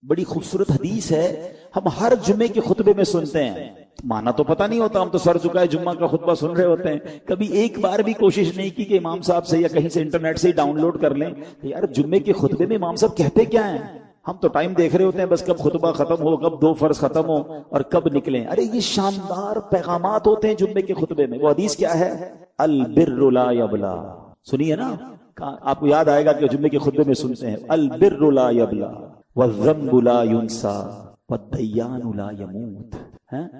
بڑی خوبصورت حدیث ہے، ہم ہر جمعے کے خطبے میں سنتے ہیں، مانا تو پتہ نہیں ہوتا، ہم تو سر جھکائے جمعہ کا خطبہ سن رہے ہوتے ہیں، کبھی ایک بار بھی کوشش نہیں کی کہ امام صاحب سے یا کہیں سے انٹرنیٹ سے ہی ڈاؤن لوڈ کر لیں کہ یار جمعے کے خطبے میں امام صاحب کہتے کیا ہیں۔ ہم تو ٹائم دیکھ رہے ہوتے ہیں بس کب خطبہ ختم ہو، کب 2 فرض ختم ہو اور کب نکلیں۔ ارے یہ شاندار پیغامات ہوتے ہیں جمعے کے خطبے میں۔ وہ حدیث کیا ہے؟ البر لا یبلا، سنیے نا، آپ کو یاد آئے گا کہ جمعے کے خطبے میں سنتے ہیں البر لا یبلا والذنب لا ينسى والدیان لا يموت،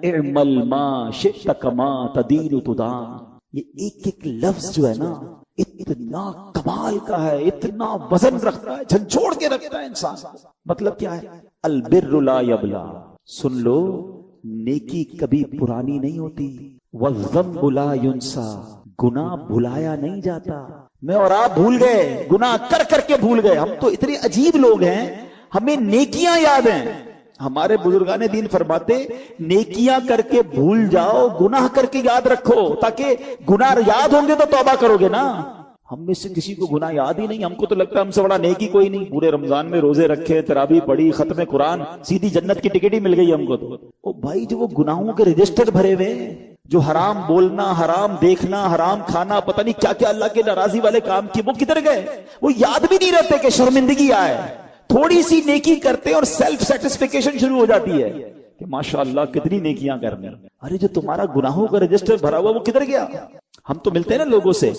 اعمل ما شئت کما تدین تدان۔ یہ ایک ایک لفظ جو ہے نا اتنا کمال کا ہے، اتنا وزن رکھتا ہے، جھنجھوڑ کے رکھتا ہے انسان کو۔ مطلب کیا ہے؟ البر لا یبلا، سن لو نیکی کبھی پرانی نہیں ہوتی، والذنب لا ينسى، گناہ بھلایا نہیں جاتا۔ میں اور آپ بھول گئے، گناہ کر کر کے بھول گئے۔ ہم تو اتنے عجیب لوگ ہیں، ہمیں نیکیاں یاد ہیں۔ ہمارے بزرگان دین فرماتے نیکیاں کر کے بھول جاؤ، گناہ کر کے یاد رکھو، تاکہ گناہ یاد ہوں گے تو توبہ کرو گے نا۔ ہم میں سے کسی کو گناہ یاد ہی نہیں، ہم کو تو لگتا ہے ہم سے بڑا نیکی کوئی نہیں، پورے رمضان میں روزے رکھے، تراویح پڑھی، ختم قرآن، سیدھی جنت کی ٹکٹ ہی مل گئی ہم کو تو۔ او بھائی، جو وہ گناہوں کے رجسٹر بھرے ہوئے، جو حرام بولنا، حرام دیکھنا، حرام کھانا، پتہ نہیں کیا کیا اللہ کے ناراضی والے کام کیے، وہ کدھر گئے؟ وہ یاد بھی نہیں رہتے کہ شرمندگی آئے۔ تھوڑی سی نیکی کرتے اور سیلف سیٹسفیکیشن شروع ہو جاتی ہے کہ ماشاءاللہ کتنی نیکیاں کرنے۔ ارے جو تمہارا گناہوں کا رجسٹر بھرا ہوا وہ کدھر گیا؟ ہم تو ملتے ہیں نا لوگوں سے،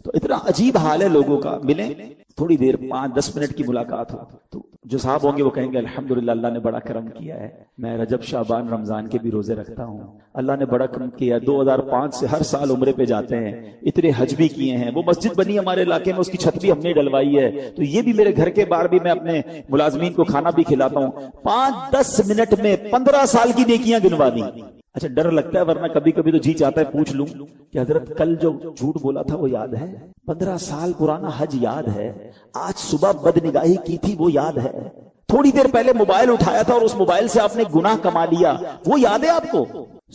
تو اتنا عجیب حال ہے لوگوں کا، ملیں تھوڑی دیر 5-10 منٹ کی ملاقات ہو تو جو صاحب ہوں گے وہ کہیں گے الحمدللہ اللہ نے بڑا کرم کیا ہے، میں رجب شعبان رمضان کے بھی روزے رکھتا ہوں، اللہ نے بڑا کرم کیا ہے، 2005 سے ہر سال عمرے پہ جاتے ہیں، اتنے حج بھی کیے ہیں، وہ مسجد بنی ہمارے علاقے میں اس کی چھت بھی ہم نے ڈلوائی ہے، تو یہ بھی میرے گھر کے باہر بھی میں اپنے ملازمین کو کھانا بھی کھلاتا ہوں۔ 5-10 منٹ میں 15 سال کی نیکیاں گنوا دی۔ اچھا ڈر لگتا ہے، ورنہ کبھی کبھی تو جی چاہتا ہے پوچھ لوں کہ حضرت کل جو جھوٹ بولا تھا وہ یاد ہے؟ 15 سال پرانا حج یاد ہے؟ آج صبح بد نگاہی کی تھی وہ یاد ہے؟ تھوڑی دیر پہلے موبائل اٹھایا تھا اور اس موبائل سے آپ نے گناہ کما لیا، وہ یاد ہے آپ کو؟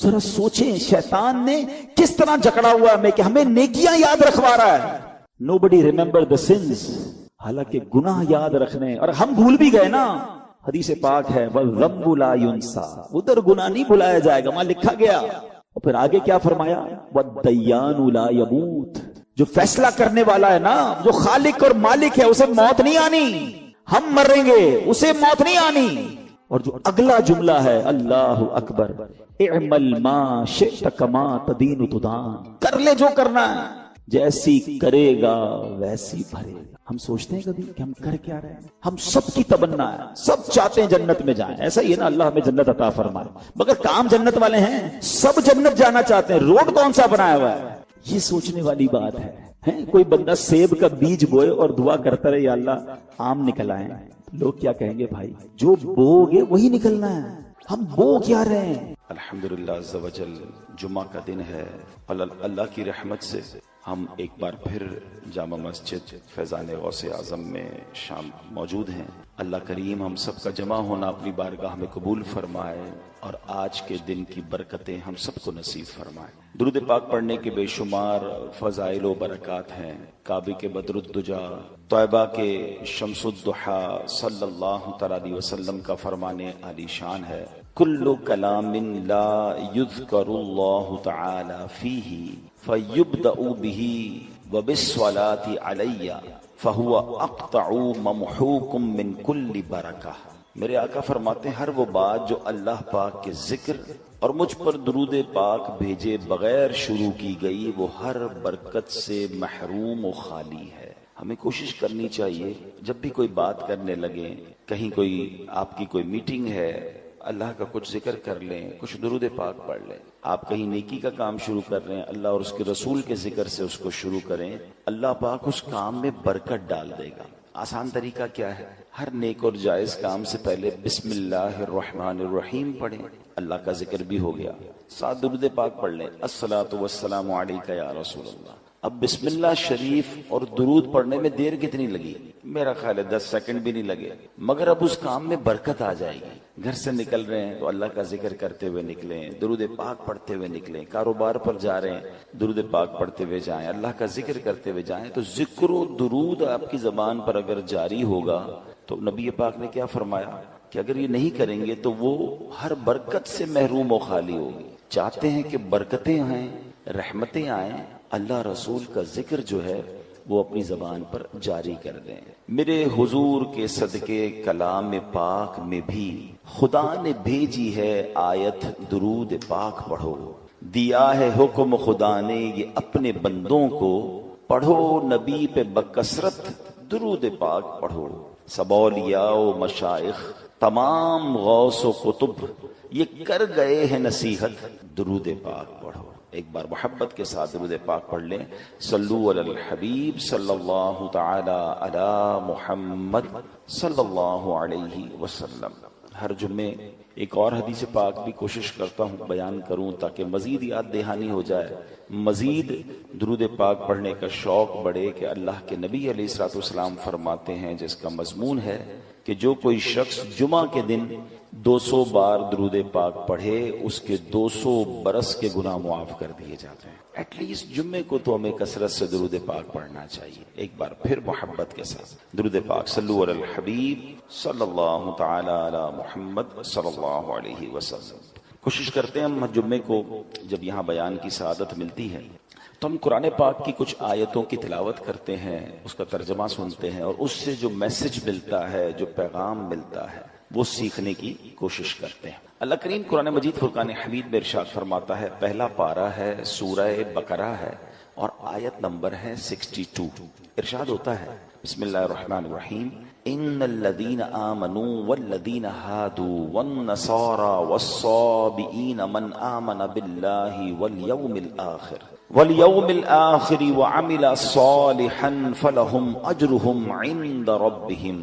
ذرا سوچیں شیطان نے کس طرح جکڑا ہوا ہمیں کہ ہمیں نیکیاں یاد رکھوا رہا ہے۔ Nobody remember the sins، حالانکہ گناہ یاد رکھنے، اور ہم بھول بھی گئے نا۔ حدیث پاک ہے وَالذَّنبُ لَا يُنسَى، ادھر گناہ نہیں بھلایا جائے گا، وہاں لکھا گیا۔ اور پھر آگے کیا فرمایا؟ وَالدَّيَّانُ لَا يَمُوتُ، جو فیصلہ کرنے والا ہے نا، جو خالق اور مالک ہے، اسے موت نہیں آنی، ہم مریں گے، اسے موت نہیں آنی۔ اور جو اگلا جملہ ہے اللہ اکبر، اعمل ما شئت کما تدین تدان، کر لے جو کرنا ہے، جیسی کرے گا ویسی بھرے گا۔ ہم سوچتے ہیں کبھی کہ ہم کر کیا رہے ہیں؟ ہم سب کی تمنا ہے، سب چاہتے ہیں جنت میں جائیں، ایسا ہی ہے نا، اللہ ہمیں جنت عطا فرمائے، مگر کام جنت والے ہیں، سب جنت جانا چاہتے ہیں، روڈ کون سا بنایا ہوا ہے؟ یہ سوچنے والی بات ہے۔ کوئی بندہ سیب کا بیج بوئے اور دعا کرتا رہے یا اللہ آم نکل آئے، لوگ کیا کہیں گے؟ بھائی جو بو گے وہی نکلنا ہے، ہم بو کیا رہے ہیں؟ الحمدللہ عز و جل، جمعہ کا دن ہے، اللہ کی رحمت سے ہم ایک بار پھر جامع مسجد فیضان غوث اعظم میں شام موجود ہیں۔ اللہ کریم ہم سب کا جمع ہونا اپنی بارگاہ میں قبول فرمائے اور آج کے دن کی برکتیں ہم سب کو نصیب فرمائے۔ درود پاک پڑھنے کے بے شمار فضائل و برکات ہیں۔ کعبے کے بدر الدجا، طیبہ کے شمس الضحیٰ صلی اللہ تعالی علیہ وسلم کا فرمان عالی شان ہے، کل کلام لا یذکر اللہ تعالی فیہ فیبدأ بہ وبالصلاة علی فہو اقطع ممحوق من کل برکہ۔ میرے آقا فرماتے ہیں ہر وہ بات جو اللہ پاک کے ذکر اور مجھ پر درود پاک بھیجے بغیر شروع کی گئی وہ ہر برکت سے محروم و خالی ہے۔ ہمیں کوشش کرنی چاہیے جب بھی کوئی بات کرنے لگیں، کہیں کوئی آپ کی کوئی میٹنگ ہے، اللہ کا کچھ ذکر کر لیں، کچھ درود پاک پڑھ لیں۔ آپ کہیں نیکی کا کام شروع کر رہے ہیں، اللہ اور اس کے رسول کے ذکر سے اس کو شروع کریں، اللہ پاک اس کام میں برکت ڈال دے گا۔ آسان طریقہ کیا ہے؟ ہر نیک اور جائز کام سے پہلے بسم اللہ الرحمن الرحیم پڑھیں، اللہ کا ذکر بھی ہو گیا، ساتھ درود پاک پڑھ لیں، الصلاۃ والسلام علیک یا رسول اللہ۔ اب بسم اللہ شریف اور درود پڑھنے میں دیر کتنی لگی؟ میرا خیال ہے 10 سیکنڈ بھی نہیں لگے، مگر اب اس کام میں برکت آ جائے گی۔ گھر سے نکل رہے ہیں تو اللہ کا ذکر کرتے ہوئے نکلیں، درود پاک پڑھتے ہوئے نکلیں، کاروبار پر جا رہے ہیں درود پاک پڑھتے ہوئے جائیں، اللہ کا ذکر کرتے ہوئے جائیں، تو ذکر و درود آپ کی زبان پر اگر جاری ہوگا تو نبی پاک نے کیا فرمایا؟ کہ اگر یہ نہیں کریں گے تو وہ ہر برکت سے محروم و خالی ہوگی. چاہتے ہیں کہ برکتیں آئیں، رحمتیں آئیں، اللہ رسول کا ذکر جو ہے وہ اپنی زبان پر جاری کر دیں. میرے حضور کے صدقے کلام پاک میں بھی خدا نے بھیجی ہے آیت درود پاک پڑھو. دیا ہے حکم خدا نے یہ اپنے بندوں کو، پڑھو نبی پہ بکثرت درود پاک پڑھو. سب اولیاء و مشائخ تمام غوث و قطب یہ کر گئے ہیں نصیحت، درود پاک پڑھو. ایک بار محبت کے ساتھ درود پاک پڑھ لیں. صلو علی الحبیب صلی اللہ تعالی علی محمد صلی اللہ علیہ وسلم. ہر جمعے ایک اور حدیث پاک بھی کوشش کرتا ہوں بیان کروں تاکہ مزید یاد دہانی ہو جائے، مزید درود پاک پڑھنے کا شوق بڑھے. کہ اللہ کے نبی علیہ الصلوۃ والسلام فرماتے ہیں، جس کا مضمون ہے کہ جو کوئی شخص جمعہ کے دن 200 بار درود پاک پڑھے اس کے 200 برس کے گناہ معاف کر دیے جاتے ہیں. ایٹ لیسٹ جمعے کو تو ہمیں کثرت سے درود پاک پڑھنا چاہیے. ایک بار پھر محبت کے ساتھ درود پاک. صلو علی الحبیب صلی اللہ تعالی علی محمد صلی اللہ علیہ وسلم. کوشش کرتے ہیں ہم جمعے کو جب یہاں بیان کی سعادت ملتی ہے تو ہم قرآن پاک کی کچھ آیتوں کی تلاوت کرتے ہیں، اس کا ترجمہ سنتے ہیں، اور اس سے جو میسج ملتا ہے، جو پیغام ملتا ہے، وہ سیکھنے کی کوشش کرتے ہیں. اللہ کریم قرآن مجید فرقان حمید میں ارشاد فرماتا ہے، پہلا پارہ ہے سورہ بقرہ ہے اور آیت نمبر ہے 62. ارشاد ہوتا ہے بسم اللہ الرحمن الرحیم، ان الذین آمنوا والذین ہادوا والنصارى والصابئین من آمن باللہ واليوم الآخر وعمل صالحا فلهم أجرهم عند ربهم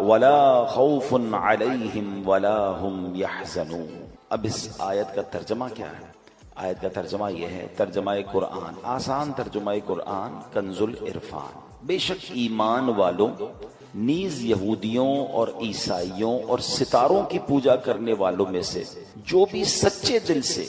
ولا خوف عليهم ولا هم يحزنون. اب اس آیت کا ترجمہ کیا ہے؟ آیت کا ترجمہ یہ ہے، ترجمہ قرآن، آسان ترجمہ قرآن کنز العرفان. بے شک ایمان والوں نیز یہودیوں اور عیسائیوں اور ستاروں کی پوجا کرنے والوں میں سے جو بھی سچے دل سے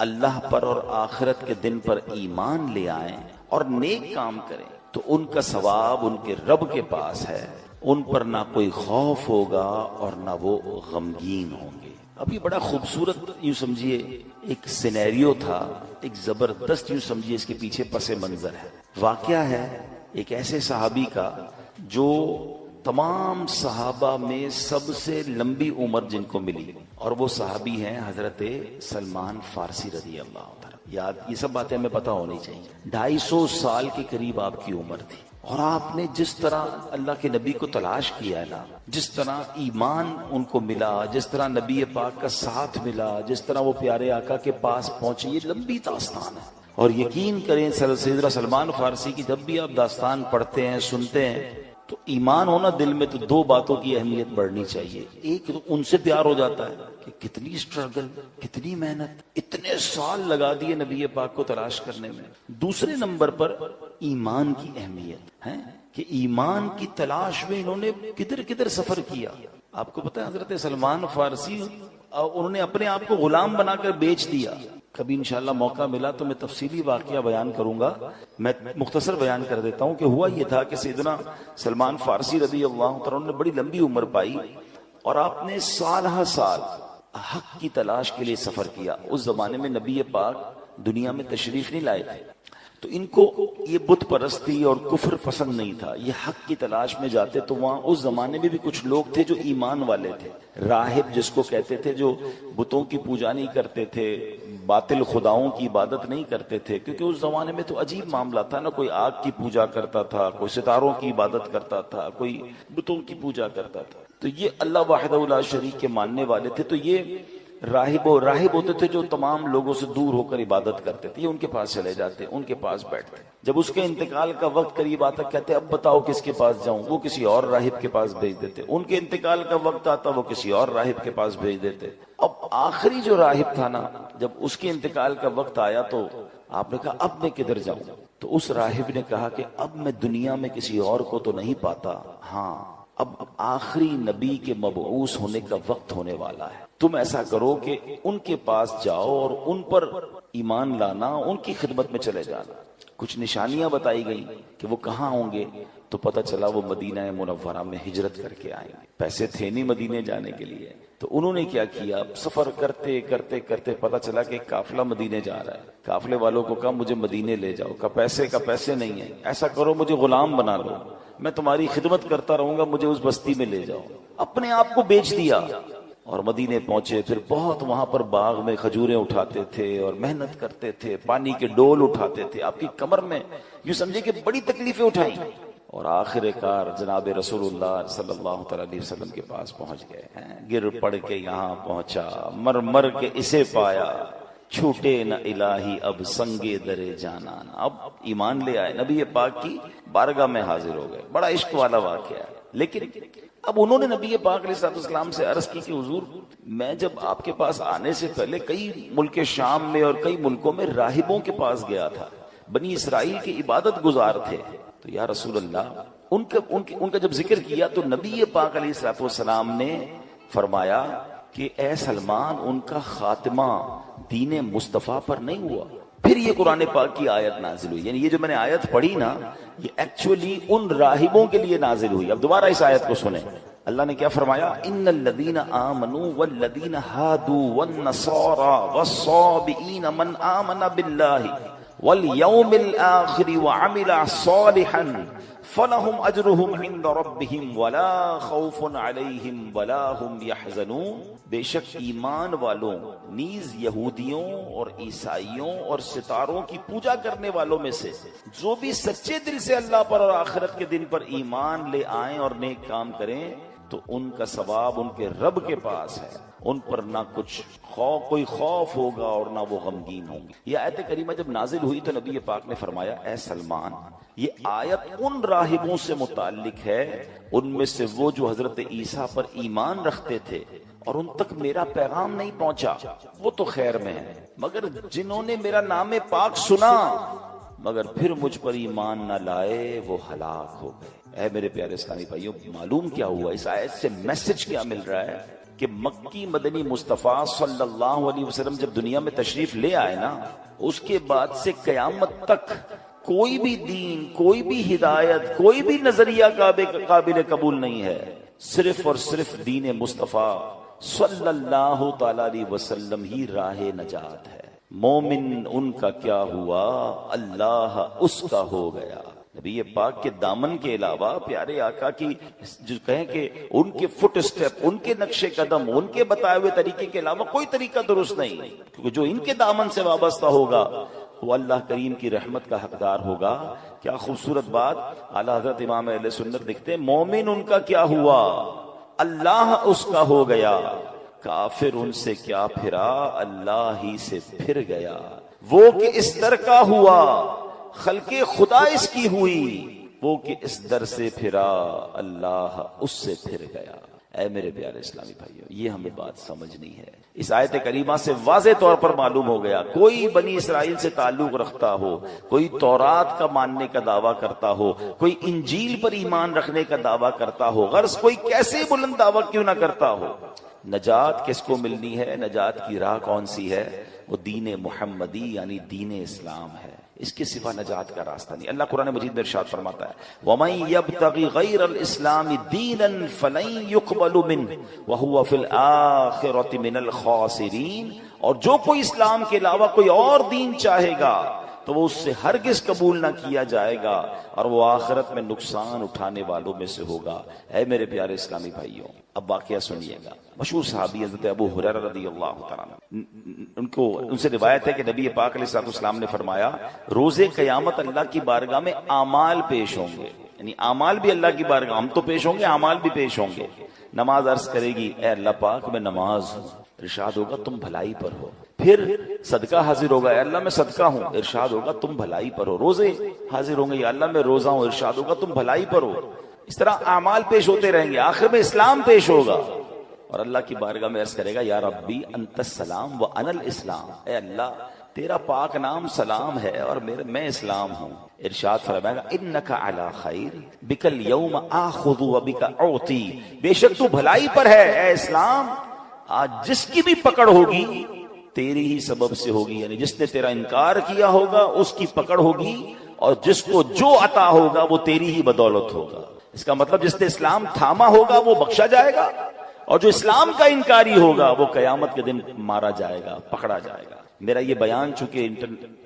اللہ پر اور آخرت کے دن پر ایمان لے آئیں اور نیک کام کریں تو ان کا ثواب ان کے رب کے پاس ہے. ان پر نہ کوئی خوف ہوگا اور نہ وہ غمگین ہوں گے. اب یہ بڑا خوبصورت یوں سمجھیے ایک سینیریو تھا، ایک زبردست یوں سمجھیے اس کے پیچھے پس منظر ہے. واقعہ ہے ایک ایسے صحابی کا جو تمام صحابہ میں سب سے لمبی عمر جن کو ملی، اور وہ صحابی ہیں حضرت سلمان فارسی رضی اللہ عنہ. یاد یہ سب باتیں ہمیں پتہ ہونی چاہیے. 250 سال کے قریب آپ کی عمر تھی، اور آپ نے جس طرح اللہ کے نبی کو تلاش کیا ہے نا، جس طرح ایمان ان کو ملا، جس طرح نبی پاک کا ساتھ ملا، جس طرح وہ پیارے آقا کے پاس پہنچے، یہ لمبی داستان ہے. اور یقین کریں سیدنا سلمان فارسی کی جب بھی آپ داستان پڑھتے ہیں سنتے ہیں تو ایمان ہونا دل میں، تو 2 باتوں کی اہمیت بڑھنی چاہیے. ایک تو ان سے پیار ہو جاتا ہے کہ کتنی اسٹرگل، کتنی محنت، اتنے سال لگا دیے نبی پاک کو تلاش کرنے میں. دوسرے نمبر پر ایمان کی اہمیت ہے کہ ایمان کی تلاش میں انہوں نے کدھر کدھر سفر کیا. آپ کو پتہ ہے حضرت سلمان فارسی انہوں نے اپنے آپ کو غلام بنا کر بیچ دیا. کبھی انشاءاللہ موقع ملا تو میں تفصیلی واقعہ بیان کروں گا. میں مختصر بیان کر دیتا ہوں کہ ہوا یہ تھا کہ سیدنا سلمان فارسی رضی اللہ عنہ نے بڑی لمبی عمر پائی اور آپ نے سال ہر سال حق کی تلاش کے لیے سفر کیا. اس زمانے میں نبی پاک دنیا میں تشریف نہیں لائے تھے تو ان کو یہ بت پرستی اور کفر پسند نہیں تھا. یہ حق کی تلاش میں جاتے تو وہاں اس زمانے میں بھی کچھ لوگ تھے جو ایمان والے تھے. راہب جس کو کہتے تھے، جو بتوں کی پوجا نہیں کرتے تھے، باطل خداؤں کی عبادت نہیں کرتے تھے، کیونکہ اس زمانے میں تو عجیب معاملہ تھا نا. کوئی آگ کی پوجا کرتا تھا، کوئی ستاروں کی عبادت کرتا تھا، کوئی بتوں کی پوجا کرتا تھا. تو یہ اللہ وحدہ لا شریک کے ماننے والے تھے. تو یہ راہب ہوتے تھے جو تمام لوگوں سے دور ہو کر عبادت کرتے تھے. یہ ان کے پاس چلے جاتے، ان کے پاس بیٹھتے. جب اس کے انتقال کا وقت قریب آتا کہتے اب بتاؤ کس کے پاس جاؤں. وہ کسی اور راہب کے پاس بھیج دیتے. ان کے انتقال کا وقت آتا وہ کسی اور راہب کے پاس بھیج دیتے. اب آخری جو راہب تھا نا، جب اس کے انتقال کا وقت آیا تو آپ نے کہا اب میں کدھر جاؤں. تو اس راہب نے کہا کہ اب میں دنیا میں کسی اور کو تو نہیں پاتا، ہاں اب آخری نبی کے مبعوث ہونے کا وقت ہونے والا ہے. تم ایسا کرو کہ ان کے پاس جاؤ اور ان پر ایمان لانا، ان کی خدمت میں چلے جانا. کچھ نشانیاں بتائی گئی کہ وہ کہاں ہوں گے. تو پتہ چلا وہ مدینہ منورہ میں ہجرت کر کے آئیں گے. پیسے تھے نہیں مدینے جانے کے لیے, تو انہوں نے کیا کیا, سفر کرتے کرتے کرتے پتہ چلا کہ ایک قافلہ مدینے جا رہا ہے. قافلے والوں کو کہا مجھے مدینے لے جاؤ. کہا پیسے نہیں ہیں, ایسا کرو مجھے غلام بنا لو, میں تمہاری خدمت کرتا رہوں گا, مجھے اس بستی میں لے جاؤ. اپنے آپ کو بیچ دیا اور مدینے پہنچے. پھر بہت وہاں پر باغ میں کھجوریں اٹھاتے تھے اور محنت کرتے تھے, پانی کے ڈول اٹھاتے تھے. آپ کی کمر میں یوں سمجھے کہ بڑی تکلیفیں اٹھائیں, اور آخر کار جناب رسول اللہ صلی اللہ تعالی علیہ وسلم کے پاس پہنچ گئے. گر پڑ کے یہاں پہنچا, مر مر کے اسے پایا, چھوٹے نہ الہی اب سنگے درے جانان. اب ایمان لے آئے, نبی پاک کی بارگاہ میں حاضر ہو گئے. بڑا عشق والا واقعہ ہے. لیکن اب انہوں نے نبی پاک علیہ السلام سے عرض کی کہ حضور, میں جب آپ کے پاس آنے سے پہلے کئی ملک شام میں اور کئی ملکوں میں راہبوں کے پاس گیا تھا, بنی اسرائیل کی عبادت گزار تھے. تو یا رسول اللہ, ان کا جب ذکر کیا تو نبی پاک علیہ السلام نے فرمایا کہ اے سلمان, ان کا خاتمہ دین مصطفیٰ پر نہیں ہوا. پھر یہ قرآن پاک کی آیت نازل ہوئی. یعنی یہ جو میں نے آیت پڑھی نا, یہ ایکچولی ان راہبوں کے لیے نازل ہوئی. اب دوبارہ اس آیت کو سنیں. اللہ نے کیا فرمایا, ان الذین آمنوا والذین ہادوا والنصارى والصابئین من آمن باللہ والیوم الآخر وعمل صالحا فلہم اجرہم عند ربہم ولا خوف علیہم ولا ہم یحزنون. بے شک ایمان والوں نیز یہودیوں اور عیسائیوں اور ستاروں کی پوجا کرنے والوں میں سے جو بھی سچے دل سے اللہ پر اور آخرت کے دن پر ایمان لے آئیں اور نیک کام کریں, تو ان کا ثواب ان کے رب کے پاس ہے. ان پر نہ کچھ کوئی خوف ہوگا اور نہ وہ غمگین ہوں گے. یہ آیت کریمہ جب نازل ہوئی تو نبی پاک نے فرمایا, اے سلمان, یہ آیت ان راہبوں سے متعلق ہے, ان میں سے وہ جو حضرت عیسیٰ پر ایمان رکھتے تھے اور ان تک میرا پیغام نہیں پہنچا, وہ تو خیر میں ہے, مگر جنہوں نے میرا نام پاک سنا مگر پھر مجھ پر ایمان نہ لائے وہ ہلاک ہو گئے. اے میرے پیارے اسلامی بھائیوں, معلوم کیا ہوا, اس آیت سے میسج کیا مل رہا ہے کہ مکی مدنی مصطفیٰ صلی اللہ علیہ وسلم جب دنیا میں تشریف لے آئے نا, اس کے بعد سے قیامت تک کوئی بھی دین, کوئی بھی ہدایت, کوئی بھی نظریہ قابل قبول نہیں ہے. صرف اور صرف دین مصطفیٰ صلی اللہ تعالی علیہ وسلم ہی راہ نجات ہے. مومن ان کا کیا ہوا, اللہ اس کا ہو گیا. نبی پاک کے دامن کے علاوہ پیارے آقا کی جو کہیں کہ ان کے فٹ اسٹیپ, ان کے نقش قدم, ان کے بتائے ہوئے طریقے کے علاوہ کوئی طریقہ درست نہیں, کیونکہ جو ان کے دامن سے وابستہ ہوگا وہ اللہ کریم کی رحمت کا حقدار ہوگا. کیا خوبصورت بات اعلیٰ حضرت امام اہل سنت لکھتے ہیں, مومن ان کا کیا ہوا, اللہ اس کا ہو گیا. کافر ان سے کیا پھرا, اللہ ہی سے پھر گیا. وہ کہ اس در کا ہوا, خلق خدا اس کی ہوئی, وہ کہ اس در سے پھرا, اللہ اس سے پھر گیا. اے میرے پیارے اسلامی بھائیوں, یہ ہمیں بات سمجھنی ہے. اس آیت کریمہ سے واضح طور پر معلوم ہو گیا, کوئی بنی اسرائیل سے تعلق رکھتا ہو, کوئی تورات کا ماننے کا دعویٰ کرتا ہو, کوئی انجیل پر ایمان رکھنے کا دعویٰ کرتا ہو, غرض کوئی کیسے بلند دعویٰ کیوں نہ کرتا ہو, نجات کس کو ملنی ہے, نجات کی راہ کون سی ہے, وہ دین محمدی یعنی دین اسلام ہے. اس کے سوا نجات کا راستہ نہیں. اللہ قرآن مجید میں ارشاد فرماتا ہے, وَمَن يَبْتَغِ غَيْرَ الْإِسْلَامِ دِينًا فَلَن يُقْبَلُ مِنْهُ وَهُوَ فِي الْآخِرَةِ مِنَ الْخَاسِرِينَ. اور جو کوئی اسلام کے علاوہ کوئی اور دین چاہے گا تو وہ اس سے ہرگز قبول نہ کیا جائے گا اور وہ آخرت میں نقصان اٹھانے والوں میں سے ہوگا. اے میرے پیارے اسلامی بھائیوں, اب واقعہ سنیے گا. مشہور صحابی حضرت ابو ہریرہ رضی اللہ تعالیٰ عنہ, ان سے روایت ہے کہ نبی پاک علیہ السلام نے فرمایا, روز قیامت اللہ کی بارگاہ میں اعمال پیش ہوں گے. یعنی اعمال بھی اللہ کی بارگاہ, ہم تو پیش ہوں گے, اعمال بھی پیش ہوں گے. نماز عرض کرے گی, اے اللہ پاک میں نماز ہوں. ارشاد ہوگا تم بھلائی پر ہو. پھر صدقہ حاضر ہوگا, اے اللہ میں صدقہ ہوں. ارشاد ہوگا تم بھلائی پر ہو. روزے حاضر ہوں گے, یا اللہ میں روزہ ہوں. ارشاد ہوگا تم بھلائی پر ہو. اس طرح اعمال پیش ہوتے رہیں گے. آخر میں اسلام پیش ہوگا اور اللہ کی بارگاہ میں عرض کرے گا, یا ربی انت السلام و انا الاسلام. اے اللہ تیرا پاک نام سلام ہے اور میں اسلام ہوں. ارشاد فرمائے گا, انک علی خیر بک الیوم آخذ و بک اعطی. بے شک تو بھلائی پر ہے اے اسلام, آج جس کی بھی پکڑ ہوگی تیری ہی سبب سے ہوگی. یعنی جس نے تیرا انکار کیا ہوگا اس کی پکڑ ہوگی, اور جس کو جو عطا ہوگا وہ تیری ہی بدولت ہوگا. اس کا مطلب جس نے اسلام تھاما ہوگا وہ بخشا جائے گا، اور جو اسلام کا انکاری ہوگا وہ قیامت کے دن مارا جائے گا، پکڑا جائے گا. میرا یہ بیان چونکہ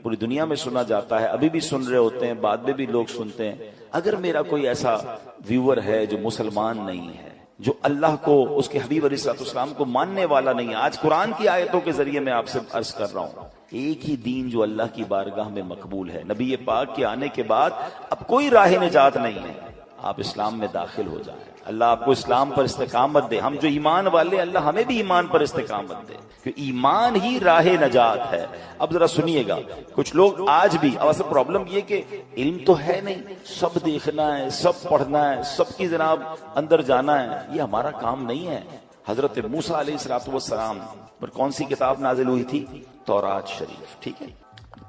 پوری دنیا میں سنا جاتا ہے، ابھی بھی سن رہے ہوتے ہیں، بعد میں بھی لوگ سنتے ہیں. اگر میرا کوئی ایسا ویور ہے جو مسلمان نہیں ہے، جو اللہ کو، اس کے حبیب علیہ الصلوۃ والسلام کو ماننے والا نہیں ہے، آج قرآن کی آیتوں کے ذریعے میں آپ سے عرض کر رہا ہوں، ایک ہی دین جو اللہ کی بارگاہ میں مقبول ہے، نبی پاک کے آنے کے بعد اب کوئی راہ نجات نہیں ہے. آپ اسلام میں داخل ہو جائیں، اللہ آپ کو اسلام پر استقامت دے. ہم جو ایمان والے، اللہ ہمیں بھی ایمان پر استقامت دے، کہ ایمان ہی راہ نجات ہے. اب ذرا سنیے گا، کچھ لوگ آج بھی، اب اصل پرابلم یہ کہ علم تو ہے نہیں، سب دیکھنا ہے، سب پڑھنا ہے، سب کی جناب اندر جانا ہے، یہ ہمارا کام نہیں ہے. حضرت موسیٰ علیہ السلام پر کون سی کتاب نازل ہوئی تھی؟ تورات شریف. ٹھیک ہے،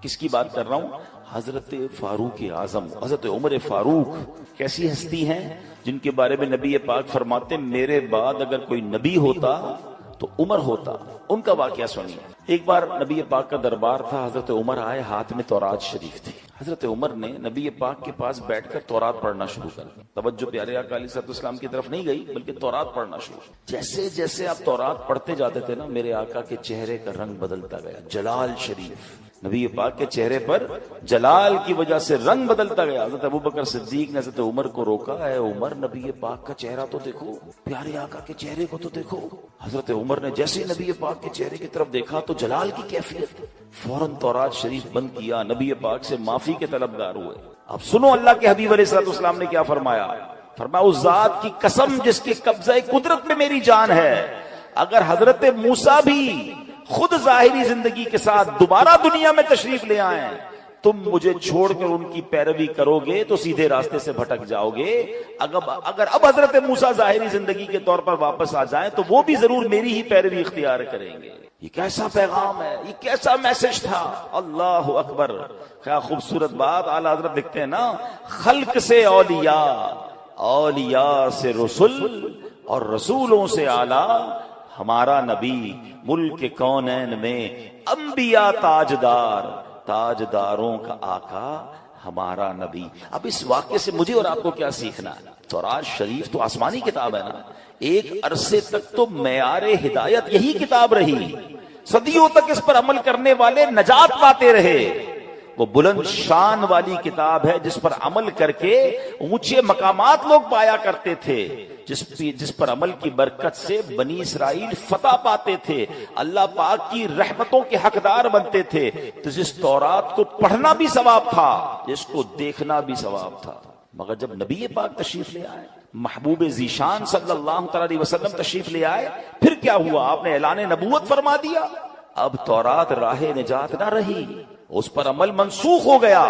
کس کی بات کر رہا ہوں؟ حضرت فاروق اعظم، حضرت عمر فاروق. کیسی ہستی ہیں جن کے بارے میں نبی پاک فرماتے میرے بعد اگر کوئی نبی ہوتا تو عمر ہوتا. ان کا واقعہ سنیے. ایک بار نبی پاک کا دربار تھا، حضرت عمر آئے، ہاتھ میں تورات شریف تھی. حضرت عمر نے نبی پاک کے پاس بیٹھ کر تورات پڑھنا شروع کر دی. توجہ پیارے آقا علیہ السلام کی طرف نہیں گئی، بلکہ تورات پڑھنا شروع. جیسے جیسے آپ تورات پڑھتے جاتے تھے نا، میرے آقا کے چہرے کا رنگ بدلتا گیا. جلال شریف، نبی پاک کے چہرے پر جلال کی وجہ سے رنگ بدلتا گیا. حضرت ابوبکر صدیق نے حضرت عمر کو روکا، اے عمر، نبی پاک کا چہرہ تو دیکھو، پیارے آقا کے چہرے کو تو دیکھو. حضرت عمر نے جیسے نبی پاک کے چہرے کی طرف دیکھا تو جلال کی کیفیت، فوراً تورات شریف بند کیا، نبی پاک سے معافی کے طلبگار ہوئے. اب سنو اللہ کے حبیب علیہ السلام نے کیا فرمایا. فرمایا اس ذات کی قسم جس کے قبضہ قدرت میں میری جان ہے، اگر حضرت موسیٰ بھی خود ظاہری زندگی کے ساتھ دوبارہ دنیا میں تشریف لے آئیں، تم مجھے چھوڑ کر ان کی پیروی کرو گے تو سیدھے راستے سے بھٹک جاؤ گے. اگر اب حضرت موسیٰ ظاہری زندگی کے طور پر واپس آ جائیں تو وہ بھی ضرور میری ہی پیروی اختیار کریں گے. یہ کیسا پیغام ہے، یہ کیسا میسج تھا. اللہ اکبر، کیا خوبصورت بات. اعلیٰ حضرت لکھتے ہیں نا، خلق سے اولیاء، اولیاء سے رسول، اور رسولوں سے اعلیٰ ہمارا نبی. ملک کونین میں انبیاء تاجدار، تاجداروں کا آقا ہمارا نبی. اب اس واقعے سے مجھے اور آپ کو کیا سیکھنا ہے؟ تورات شریف تو آسمانی کتاب ہے نا، ایک عرصے تک تو معیار ہدایت یہی کتاب رہی، صدیوں تک اس پر عمل کرنے والے نجات پاتے رہے. وہ بلند شان والی کتاب ہے جس پر عمل کر کے اونچے مقامات لوگ پایا کرتے تھے، جس پر عمل کی برکت سے بنی اسرائیل فتح پاتے تھے، اللہ پاک کی رحمتوں کے حقدار بنتے تھے. تو جس تورات کو پڑھنا بھی ثواب تھا، جس کو دیکھنا بھی ثواب تھا. مگر جب نبی پاک تشریف لے آئے، محبوب ذیشان صلی اللہ تعالی علیہ وسلم تشریف لے آئے، پھر کیا ہوا؟ آپ نے اعلان نبوت فرما دیا. اب تورات راہ نجات نہ رہی، اس پر عمل منسوخ ہو گیا.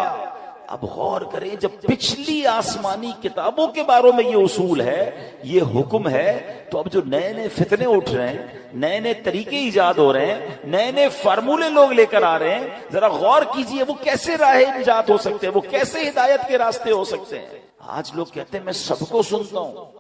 اب غور کریں، جب پچھلی آسمانی کتابوں کے بارے میں یہ اصول ہے، یہ حکم ہے، تو اب جو نئے نئے فتنے اٹھ رہے ہیں، نئے نئے طریقے ایجاد ہو رہے ہیں، نئے نئے فارمولے لوگ لے کر آ رہے ہیں، ذرا غور کیجئے وہ کیسے راہ نجات ہو سکتے ہیں، وہ کیسے ہدایت کے راستے ہو سکتے ہیں. آج لوگ کہتے ہیں میں سب کو سنتا ہوں،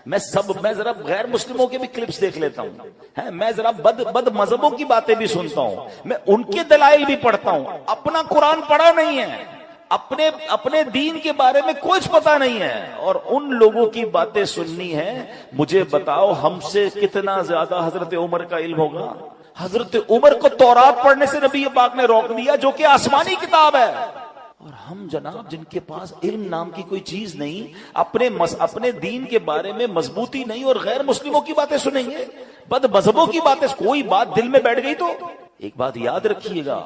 میں ذرا غیر مسلموں کے بھی کلپس دیکھ لیتا ہوں، میں ذرا بد مذہبوں کی باتیں بھی سنتا ہوں، میں ان کے دلائل بھی پڑھتا ہوں. اپنا قرآن پڑھا نہیں ہے، اپنے دین کے بارے میں کچھ پتا نہیں ہے، اور ان لوگوں کی باتیں سننی ہے. مجھے بتاؤ ہم سے کتنا زیادہ حضرت عمر کا علم ہوگا. حضرت عمر کو تورات پڑھنے سے نبی پاک نے روک دیا، جو کہ آسمانی کتاب ہے. اور ہم جناب جن کے پاس علم نام کی کوئی چیز نہیں، اپنے دین کے بارے میں مضبوطی نہیں، اور غیر مسلموں کی باتیں سنیں گے، بد مذہبوں کی باتیں. کوئی بات دل میں بیٹھ گئی تو ایک بات یاد رکھیے گا،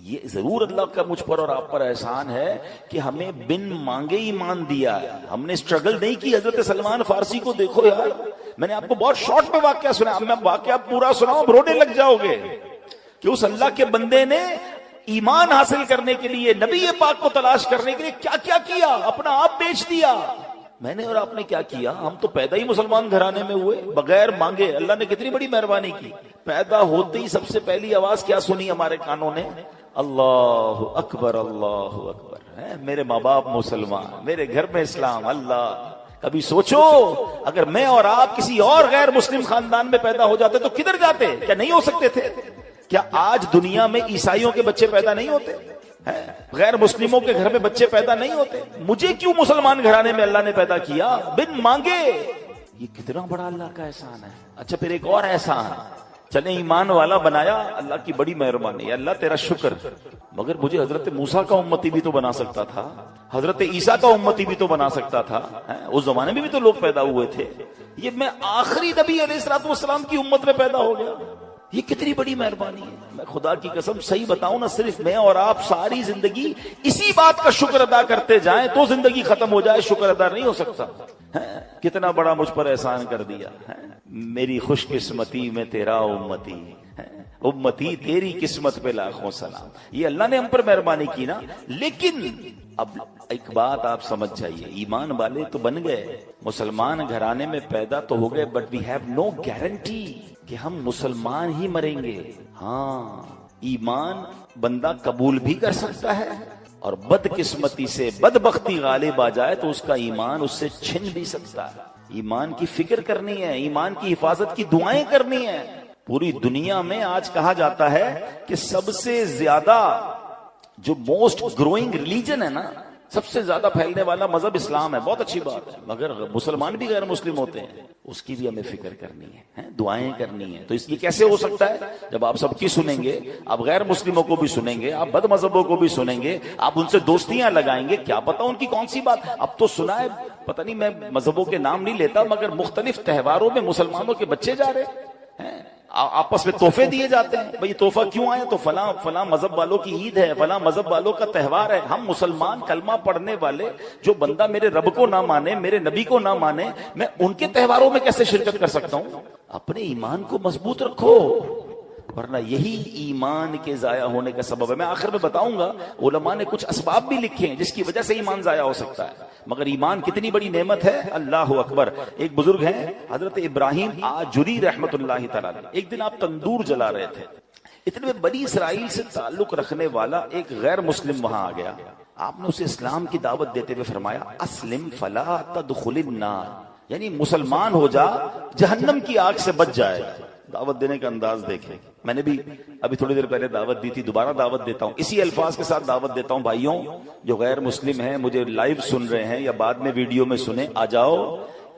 یہ ضرور اللہ کا مجھ پر اور آپ پر احسان ہے کہ ہمیں بن مانگے ایمان دیا ہے. ہم نے اسٹرگل نہیں کی. حضرت سلمان فارسی کو دیکھو یار، میں نے آپ کو بہت شارٹ میں واقعہ سنا، میں واقعہ پورا سناؤں رونے لگ جاؤ گے، کہ اس اللہ کے بندے نے ایمان حاصل کرنے کے لیے، نبی پاک کو تلاش کرنے کے لیے کیا کیا کیا، اپنا آپ بیچ دیا. میں نے اور آپ نے کیا کیا؟ ہم تو پیدا ہی مسلمان گھرانے میں ہوئے، بغیر مانگے. اللہ نے کتنی بڑی مہربانی کی. پیدا ہوتے ہی سب سے پہلی آواز کیا سنی ہمارے کانوں نے؟ اللہ اکبر، اللہ اکبر. میرے ماں باپ مسلمان، میرے گھر میں اسلام. اللہ، کبھی سوچو اگر میں اور آپ کسی اور غیر مسلم خاندان میں پیدا ہو جاتے تو کدھر جاتے؟ کیا نہیں ہو سکتے تھے؟ کیا آج دنیا میں عیسائیوں کے بچے پیدا نہیں ہوتے؟ غیر مسلموں کے گھر میں بچے پیدا نہیں ہوتے. مجھے کیوں مسلمان گھرانے میں اللہ نے پیدا کیا بن مانگے؟ یہ کتنا بڑا اللہ کا احسان ہے. اچھا پھر ایک اور احسان، چلیں ایمان والا بنایا، اللہ کی بڑی مہربانی ہے، اللہ تیرا شکر، مگر مجھے حضرت موسیٰ کا امتی بھی تو بنا سکتا تھا، حضرت عیسیٰ کا امتی بھی تو بنا سکتا تھا. اس زمانے میں بھی تو لوگ پیدا ہوئے تھے. یہ میں آخری نبی علیہ الصلوۃ والسلام کی امت میں پیدا ہو گیا. یہ کتنی بڑی مہربانی ہے. میں خدا کی قسم صحیح بتاؤں نا، صرف میں اور آپ ساری زندگی اسی بات کا شکر ادا کرتے جائیں تو زندگی ختم ہو جائے، شکر ادا نہیں ہو سکتا. کتنا بڑا مجھ پر احسان کر دیا. میری خوش قسمتی میں تیرا امتی، امتی تیری قسمت پہ لاکھوں سلام. یہ اللہ نے ہم پر مہربانی کی نا. لیکن اب ایک بات آپ سمجھ جائیے، ایمان والے تو بن گئے، مسلمان گھرانے میں پیدا تو ہو گئے، but we have no guarantee کہ ہم مسلمان ہی مریں گے. ہاں، ایمان بندہ قبول بھی کر سکتا ہے، اور بدقسمتی سے بدبختی غالب آ جائے تو اس کا ایمان اس سے چھن بھی سکتا ہے. ایمان کی فکر کرنی ہے، ایمان کی حفاظت کی دعائیں کرنی ہے. پوری دنیا میں آج کہا جاتا ہے کہ سب سے زیادہ جو موسٹ گروئنگ ریلیجن ہے نا، سب سے زیادہ پھیلنے والا مذہب اسلام ہے. بہت اچھی بات ہے، مگر مسلمان بھی غیر مسلم ہوتے ہیں. اس کی بھی ہمیں فکر کرنی ہے، دعائیں کرنی ہے. تو اس لیے کیسے ہو سکتا ہے؟ جب آپ سب کی سنیں گے، آپ غیر مسلموں کو بھی سنیں گے، آپ بد مذہبوں کو بھی سنیں گے، آپ ان سے دوستیاں لگائیں گے، کیا پتا ان کی کون سی بات. اب تو سنا ہے، پتہ نہیں، میں مذہبوں کے نام نہیں لیتا، مگر مختلف تہواروں میں مسلمانوں کے بچے جا رہے ہیں، آپس میں تحفے دیے جاتے ہیں. بھئی تحفہ کیوں آیا؟ تو فلاں مذہب والوں کی عید ہے، فلاں مذہب والوں کا تہوار ہے. ہم مسلمان کلمہ پڑھنے والے، جو بندہ میرے رب کو نہ مانے، میرے نبی کو نہ مانے، میں ان کے تہواروں میں کیسے شرکت کر سکتا ہوں؟ اپنے ایمان کو مضبوط رکھو، ورنہ یہی ایمان کے ضائع ہونے کا سبب ہے. میں آخر میں بتاؤں گا، علماء نے کچھ اسباب بھی لکھے ہیں جس کی وجہ سے ایمان ضائع ہو سکتا ہے. مگر ایمان کتنی بڑی نعمت ہے، اللہ اکبر. ایک بزرگ ہیں حضرت ابراہیم آجری رحمت اللہ تعالی. ایک دن آپ تندور جلا رہے تھے، اتنے میں بنی اسرائیل سے تعلق رکھنے والا ایک غیر مسلم وہاں آ گیا. آپ نے اسے اسلام کی دعوت دیتے ہوئے فرمایا، اسلم فلا تدخل النار، یعنی مسلمان ہو جا، جہنم کی آگ سے بچ جائے. دعوت دینے کا انداز دیکھیں. میں نے بھی ابھی تھوڑی دیر پہلے دعوت دی تھی، دوبارہ دعوت دیتا ہوں، اسی الفاظ کے ساتھ دعوت دیتا ہوں. بھائیوں جو غیر مسلم ہیں، مجھے لائیو سن رہے ہیں یا بعد میں ویڈیو میں سنیں، آ جاؤ،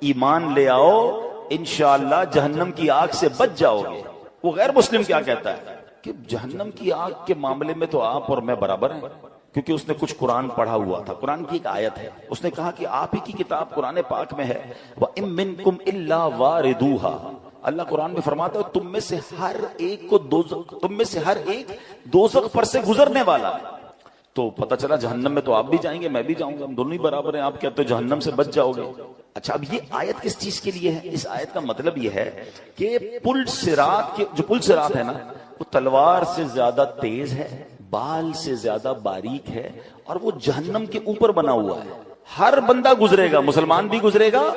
ایمان لے آؤ، انشاءاللہ جہنم کی آگ سے بچ جاؤ گے. وہ غیر مسلم کیا کہتا ہے کہ جہنم کی آگ کے معاملے میں تو آپ اور میں برابر ہیں، کیونکہ اس نے کچھ قرآن پڑھا ہوا تھا. قرآن کی ایک آیت ہے، اس نے کہا کہ آپ ہی کی کتاب قرآن پاک میں ہے، وَإِن مِّنكُمْ إِلَّا وَارِدُوهَا. اللہ قرآن میں فرماتا ہے تم میں سے ہر ایک دوزخ پر سے گزرنے والا ہے. تو پتہ چلا جہنم میں تو آپ بھی جائیں گے، میں بھی جاؤں گا، ہم دونوں ہی برابر ہیں. آپ کہتے ہو جہنم سے بچ جاؤ گے. اچھا، اب یہ آیت کس چیز کے لیے ہے؟ اس آیت کا مطلب یہ ہے کہ پل صراط ہے نا، وہ تلوار سے زیادہ تیز ہے، بال سے زیادہ باریک ہے، اور وہ جہنم کے اوپر بنا ہوا ہے. ہر بندہ گزرے گا، مسلمان بھی گزرے گا،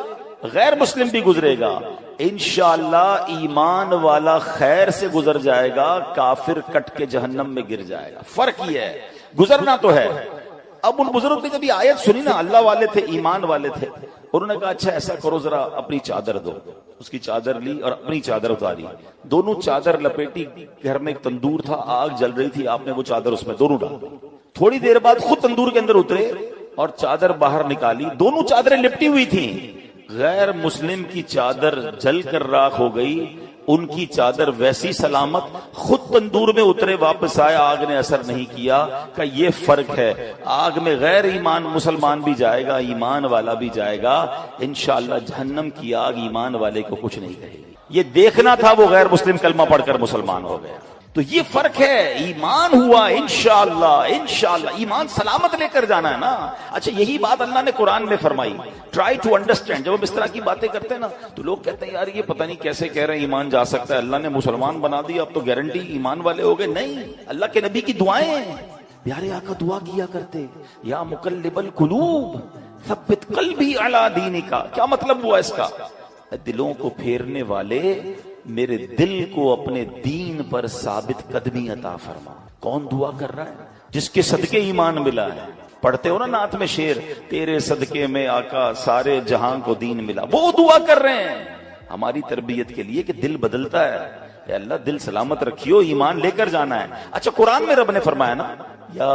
غیر مسلم بھی گزرے گا. انشاءاللہ ایمان والا خیر سے گزر جائے گا، کافر کٹ کے جہنم میں گر جائے گا. فرق یہ ہے، گزرنا تو ہے. اب ان بزرگ نے جب یہ آیت سنی نا، اللہ والے تھے، ایمان والے تھے، انہوں نے کہا اچھا ایسا کرو، ذرا اپنی چادر دو. اس کی چادر لی اور اپنی چادر اتاری، دونوں چادر لپیٹی. گھر میں ایک تندور تھا، آگ جل رہی تھی، آپ نے وہ چادر اس میں دونوں ڈال دی. تھوڑی دیر بعد خود تندور کے اندر اترے اور چادر باہر نکالی. دونوں چادریں لپٹی ہوئی تھیں. غیر مسلم کی چادر جل کر راکھ ہو گئی، ان کی چادر ویسی سلامت. خود تندور میں اترے، واپس آئے، آگ نے اثر نہیں کیا. کہ یہ فرق ہے، آگ میں غیر ایمان مسلمان بھی جائے گا، ایمان والا بھی جائے گا. انشاءاللہ جہنم کی آگ ایمان والے کو کچھ نہیں کہے گی. یہ دیکھنا تھا، وہ غیر مسلم کلمہ پڑھ کر مسلمان ہو گیا. تو یہ فرق ہے. ایمان ہوا، انشاءاللہ ایمان سلامت لے کر جانا ہے نا. اچھا، یہی بات اللہ نے قرآن میں فرمائی. Try to understand. جب ہم اس طرح کی باتیں کرتے ہیں نا، تو لوگ کہتے ہیں یار یہ پتہ نہیں کیسے کہہ رہے ہیں ایمان جا سکتا ہے، اللہ نے مسلمان بنا دیا، اب تو گارنٹی ایمان والے ہو گئے. نہیں، اللہ کے نبی کی دعائیں، پیارے آقا دعا کیا کرتے، یا مقلب القلوب ثبت قلبی علی دینک. کیا مطلب ہوا اس کا؟ دلوں کو پھیرنے والے، میرے دل کو اپنے دین پر ثابت قدمی عطا فرما. کون دعا کر رہا ہے؟ جس کے صدقے ایمان ملا ہے. پڑھتے ہو نا نعت میں شعر، تیرے صدقے میں آقا سارے جہاں کو دین ملا. وہ دعا کر رہے ہیں ہماری تربیت کے لیے کہ دل بدلتا ہے. اے اللہ دل سلامت رکھیو، ایمان لے کر جانا ہے۔ اچھا قرآن میں رب نے فرمایا نا، یا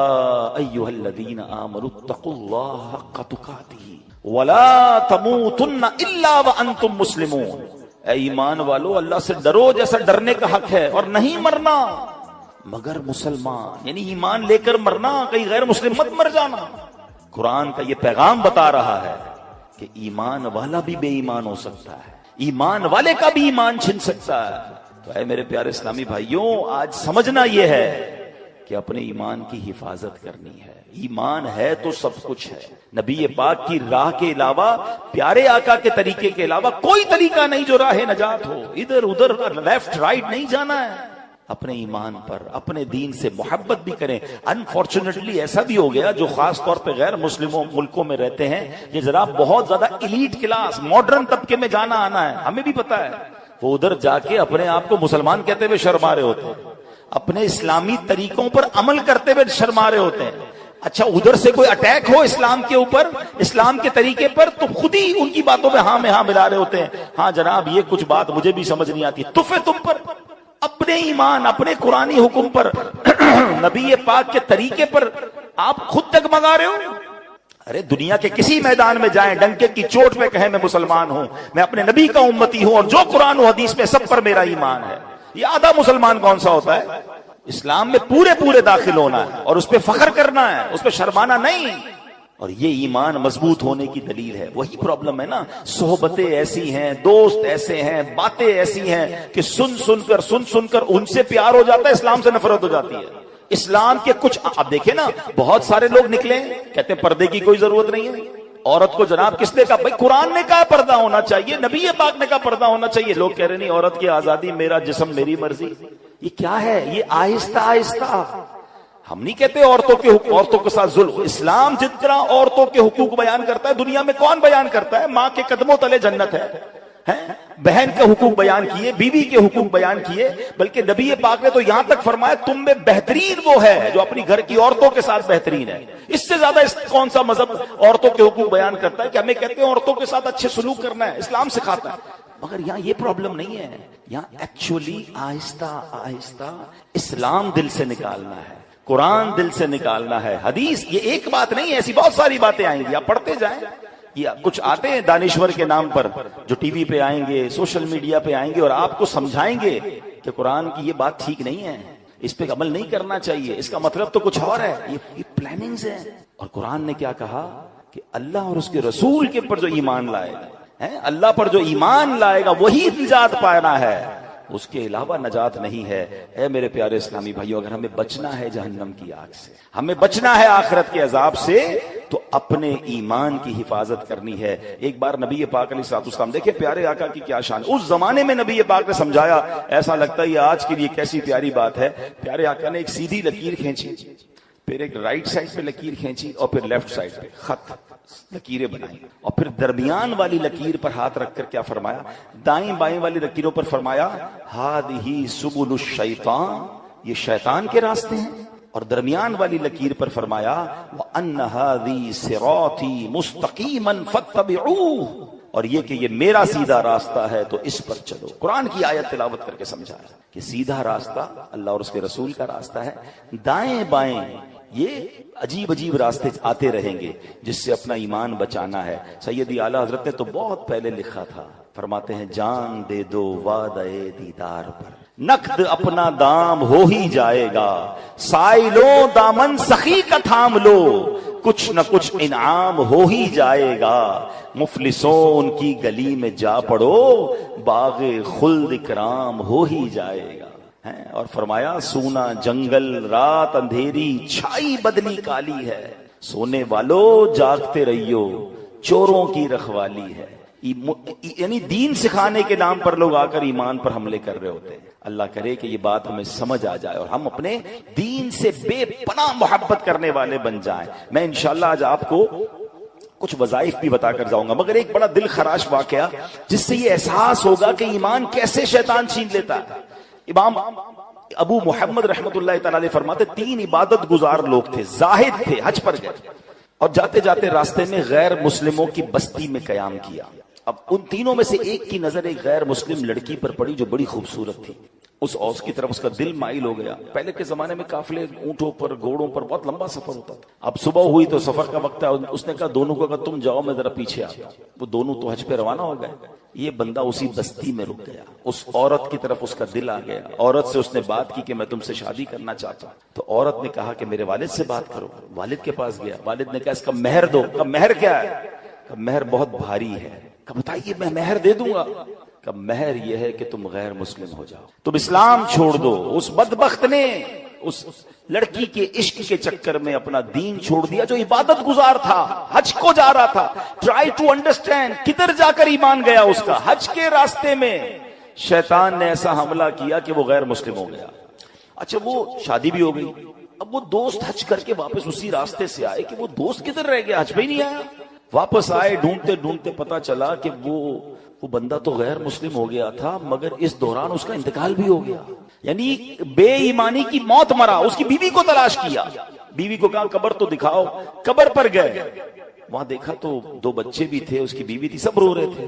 ایھا الذین آمنوا اتقوا اللہ حق تقاتہ ولا تموتن الا وانتم مسلمون۔ اے ایمان والو اللہ سے ڈرو جیسا ڈرنے کا حق ہے، اور نہیں مرنا مگر مسلمان، یعنی ایمان لے کر مرنا، کہیں غیر مسلم مت مر جانا۔ قرآن کا یہ پیغام بتا رہا ہے کہ ایمان والا بھی بے ایمان ہو سکتا ہے، ایمان والے کا بھی ایمان چھن سکتا ہے۔ تو اے میرے پیارے اسلامی بھائیوں، آج سمجھنا یہ ہے کہ اپنے ایمان کی حفاظت کرنی ہے۔ ایمان ہے تو سب کچھ ہے۔ نبی پاک کی راہ کے علاوہ، پیارے آقا کے طریقے کے علاوہ کوئی طریقہ نہیں جو راہ نجات ہو۔ ادھر ادھر لیفٹ رائٹ نہیں جانا ہے۔ اپنے ایمان پر، اپنے دین سے محبت بھی کریں۔ انفارچونیٹلی ایسا بھی ہو گیا، جو خاص طور پہ غیر مسلموں ملکوں میں رہتے ہیں، یہ ذرا بہت زیادہ ایلیٹ کلاس، ماڈرن طبقے میں جانا آنا ہے، ہمیں بھی پتا ہے، وہ ادھر جا کے اپنے آپ کو مسلمان کہتے ہوئے شرما رہے ہوتے ہیں، اپنے اسلامی طریقوں پر عمل کرتے ہوئے شرما رہے ہوتے ہیں۔ اچھا ادھر سے کوئی اٹیک ہو اسلام کے اوپر، اسلام کے طریقے پر، تو خود ہی ان کی باتوں میں ہاں میں ہاں ملا رہے ہوتے ہیں۔ ہاں جناب یہ کچھ بات مجھے بھی سمجھ نہیں آتی، تفے تم پر، اپنے ایمان، اپنے قرآنی حکم پر، نبی پاک کے طریقے پر آپ خود ڈگمگا رہے ہو۔ ارے دنیا کے کسی میدان میں جائیں، ڈنکے کی چوٹ پہ کہیں میں مسلمان ہوں، میں اپنے نبی کا امتی ہوں، اور جو قرآن و حدیث میں سب پر میرا ایمان ہے۔ یہ آدھا مسلمان کون سا ہوتا ہے؟ اسلام میں پورے داخل ہونا ہے، اور اس پہ فخر کرنا ہے، اس پہ شرمانا نہیں۔ اور یہ ایمان مضبوط ہونے کی دلیل ہے۔ وہی پرابلم ہے نا، صحبتیں ایسی ہیں، دوست ایسے ہیں، باتیں ایسی ہیں کہ سن کر ان سے پیار ہو جاتا ہے، اسلام سے نفرت ہو جاتی ہے۔ اسلام کے کچھ اب دیکھیں نا، بہت سارے لوگ نکلے کہتے ہیں پردے کی کوئی ضرورت نہیں ہے۔ عورت کو جناب کس نے کہا؟ بھائی قرآن نے کہا پردہ ہونا چاہیے، نبی پاک نے کہا پردہ ہونا چاہیے۔ لوگ کہہ رہے نہیں، عورت کی آزادی، میرا جسم میری مرضی۔ یہ کیا ہے؟ یہ آہستہ آہستہ، ہم نہیں کہتے عورتوں کے ساتھ ظلم۔ اسلام جتنا عورتوں کے حقوق بیان کرتا ہے، دنیا میں کون بیان کرتا ہے؟ ماں کے قدموں تلے جنت ہے۔ بہن کے حقوق بیان کیے، بیوی کے حقوق بیان کیے، بلکہ نبی پاک نے تو یہاں تک فرمایا تم میں بہترین وہ ہے جو اپنی گھر کی عورتوں کے ساتھ بہترین ہے۔ اس سے زیادہ کون سا مذہب عورتوں کے حقوق بیان کرتا ہے کہ ہمیں کہتے ہیں عورتوں کے ساتھ اچھے سلوک کرنا ہے، اسلام سکھاتا ہے۔ مگر یہاں یہ پرابلم نہیں ہے، یہاں ایکچولی آہستہ آہستہ اسلام دل سے نکالنا ہے، قرآن دل سے نکالنا ہے، حدیث۔ یہ ایک بات نہیں ہے، ایسی بہت ساری باتیں آئیں گی، آپ پڑھتے جائیں۔ یہ کچھ آتے ہیں دانشور کے نام پر جو ٹی وی پہ آئیں گے، سوشل میڈیا پہ آئیں گے، اور آپ کو سمجھائیں گے کہ قرآن کی یہ بات ٹھیک نہیں ہے، اس پہ عمل نہیں کرنا چاہیے، اس کا مطلب تو کچھ اور ہے، یہ پلاننگز ہیں۔ اور قرآن نے کیا کہا کہ اللہ اور اس کے رسول کے پر جو ایمان لائے گا، اللہ پر جو ایمان لائے گا وہی نجات پانا ہے، اس کے علاوہ نجات نہیں ہے۔ اے میرے پیارے اسلامی بھائیو، اگر ہمیں بچنا ہے جہنم کی آگ سے، ہمیں بچنا ہے آخرت کے عذاب سے، تو اپنے ایمان کی حفاظت کرنی ہے۔ ایک بار نبی پاک علیہ الصلوۃ والسلام، دیکھیں پیارے آقا کی کیا شان، اس زمانے میں نبی پاک نے سمجھایا، ایسا لگتا ہے یہ آج کے لیے کیسی پیاری بات ہے۔ پیارے آقا نے ایک سیدھی لکیر کھینچی، پھر ایک رائٹ سائڈ پہ لکیر کھینچی، اور پھر لیفٹ سائڈ پہ خط لکیریں بنائی، اور پھر درمیان والی لکیر پر ہاتھ رکھ کر کیا فرمایا؟ دائیں بائیں والی لکیروں پر فرمایا ہادہ سبل الشیطان، یہ شیطان کے راستے ہیں، اور درمیان والی لکیر پر فرمایا وَأَنَّ هَذِهِ صِرَاطِي مُسْتَقِيمًا فَاتَّبِعُوهُ، اور یہ کہ یہ میرا سیدھا راستہ ہے تو اس پر چلو۔ قرآن کی آیت تلاوت کر کے سمجھایا کہ سیدھا راستہ اللہ اور اس کے رسول کا راستہ ہے، دائیں بائیں یہ عجیب عجیب راستے آتے رہیں گے جس سے اپنا ایمان بچانا ہے۔ سیدی اعلیٰ حضرت نے تو بہت پہلے لکھا تھا، فرماتے ہیں جان دے دو وعدہ دیدار پر، نقد اپنا دام ہو ہی جائے گا، سائلوں دامن سخی کا تھام لو، کچھ نہ کچھ انعام ہو ہی جائے گا، مفلسوں ان کی گلی میں جا پڑو، باغ خلد اکرام ہو ہی جائے گا۔ اور فرمایا سونا جنگل رات اندھیری چھائی بدلی کالی ہے، سونے والو جاگتے رہیو چوروں کی رکھوالی ہے۔ یعنی دین سکھانے کے نام پر لوگ آ کر ایمان پر حملے کر رہے ہوتے ہیں۔ اللہ کرے کہ یہ بات ہمیں سمجھ آ جائے اور ہم اپنے دین سے بے پناہ محبت کرنے والے بن جائیں۔ میں انشاءاللہ آج آپ کو کچھ وظائف بھی بتا کر جاؤں گا، مگر ایک بڑا دل خراش واقعہ جس سے یہ احساس ہوگا کہ ایمان کیسے شیطان چھین لیتا ہے۔ امام ابو محمد رحمت اللہ تعالی علیہ فرماتے 3 عبادت گزار لوگ تھے، زاہد تھے، حج پر گئے اور جاتے جاتے راستے میں غیر مسلموں کی بستی میں قیام کیا۔ اب ان تینوں میں سے ایک کی نظر ایک غیر مسلم لڑکی پر پڑی جو بڑی خوبصورت تھی۔ اس اوس کی طرف اس کا دل مائل ہو گیا. پہلے کے زمانے میں قافلے اونٹوں پر گھوڑوں پر بہت لمبا سفر ہوتا تھا. اب صبح ہوئی تو سفر کا وقت ہے, اس نے کہا دونوں کو اگر تم جاؤ میں ذرا پیچھے آتا ہوں. وہ دونوں تو حج پہ روانہ ہو گئے. یہ بندہ اسی بستی میں رک گیا. اس عورت کی طرف اس کا دل آ گیا. عورت سے اس نے بات کی کہ میں تم سے شادی کرنا چاہتا ہوں. تو عورت نے کہا کہ میرے والد سے بات کرو. والد کے پاس گیا. والد نے کہا اس کا مہر دو. کہا مہر کیا ہے؟ کہا مہر بہت بھاری ہے. کہا بتائیے میں مہر دے دوں گا. کہ مہر یہ ہے کہ تم غیر مسلم ہو جاؤ, تم اسلام چھوڑ دو. اس بدبخت نے اس لڑکی کے عشق کے چکر میں اپنا دین چھوڑ دیا جو عبادت گزار تھا, حج کو جا رہا تھا. ٹرائی ٹو انڈرسٹینڈ کدھر جا کر ایمان گیا اس کا. حج کے راستے میں شیطان نے ایسا حملہ کیا کہ وہ غیر مسلم ہو گیا. اچھا وہ شادی بھی ہو گئی. اب وہ دوست حج کر کے واپس اسی راستے سے آئے کہ وہ دوست کدھر رہ گیا, حج پہ ہی نہیں آیا. واپس آئے, ڈھونڈتے ڈھونڈتے پتا چلا کہ وہ بندہ تو غیر مسلم ہو گیا تھا, مگر اس دوران اس کا انتقال بھی ہو گیا. یعنی بے ایمانی کی موت مرا. اس کی بیوی کو تلاش کیا. بیوی کو کہا قبر تو دکھاؤ. قبر پر گئے, وہاں دیکھا تو 2 بچے بھی تھے, اس کی بیوی تھی, سب رو رہے تھے.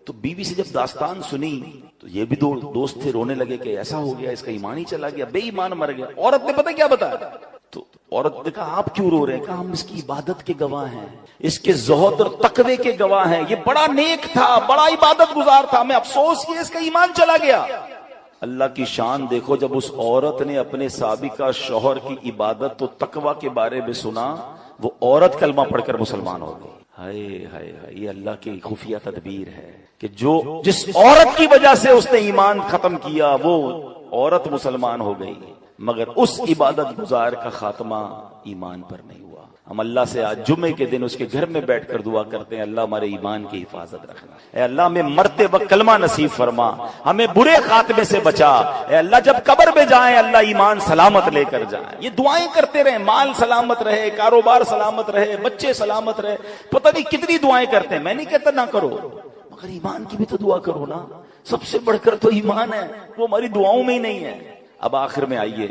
تو بیوی سے جب داستان سنی تو یہ بھی 2 دوست تھے, رونے لگے کہ ایسا ہو گیا, اس کا ایمان ہی چلا گیا, بے ایمان مر گیا. عورت نے پتہ کیا بتایا؟ تو عورت نے کہا آپ کیوں رو رہے ہیں؟ کہا ہم اس کی عبادت کے گواہ ہیں, اس کے زہد اور تقوی کے گواہ ہیں. یہ بڑا نیک تھا, بڑا عبادت گزار تھا, ہمیں افسوس یہ اس کا ایمان چلا گیا. اللہ کی شان دیکھو, جب اس عورت نے اپنے سابقہ شوہر کی عبادت و تقوی کے بارے میں سنا, وہ عورت کلمہ پڑھ کر مسلمان ہو گئی. ہائے ہائے ہائے, یہ اللہ کی خفیہ تدبیر ہے کہ جس عورت کی وجہ سے اس نے ایمان ختم کیا وہ عورت مسلمان ہو گئی, مگر اس عبادت گزار کا خاتمہ ایمان پر نہیں ہوا. ہم اللہ سے آج جمعے کے دن اس کے گھر میں بیٹھ کر دعا کرتے ہیں, اللہ ہمارے ایمان کی حفاظت رکھنا. اے اللہ ہمیں مرتے وقت کلمہ نصیب فرما, ہمیں برے خاتمے سے بچا. اے اللہ جب قبر میں جائیں اللہ ایمان سلامت لے کر جائیں. یہ دعائیں کرتے رہیں, مال سلامت رہے, کاروبار سلامت رہے, بچے سلامت رہے, پتہ نہیں کتنی دعائیں کرتے ہیں. میں نہیں کہتا نہ کرو, مگر ایمان کی بھی تو دعا کرو نا. سب سے بڑھ کر تو ایمان ہے, وہ ہماری دعاؤں میں ہی نہیں ہے. اب آخر میں آئیے,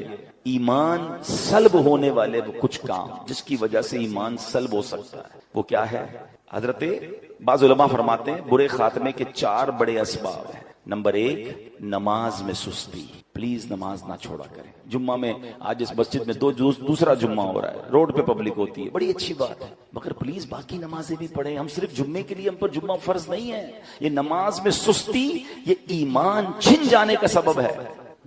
ایمان سلب ہونے والے وہ کچھ کام جس کی وجہ سے ایمان سلب ہو سکتا ہے, وہ کیا ہے؟ حضرت بعض علماء فرماتے ہیں برے خاتمے کے 4 بڑے اسباب ہیں. نمبر 1, نماز میں سستی. پلیز نماز نہ چھوڑا کریں. جمعہ میں آج اس مسجد میں دوسرا جمعہ ہو رہا ہے, روڈ پہ پبلک ہوتی ہے, بڑی اچھی بات ہے, مگر پلیز باقی نمازیں بھی پڑھیں. ہم صرف جمعے کے لیے, ہم پر جمعہ فرض نہیں ہے. یہ نماز میں سستی یہ ایمان چھن جانے کا سبب ہے.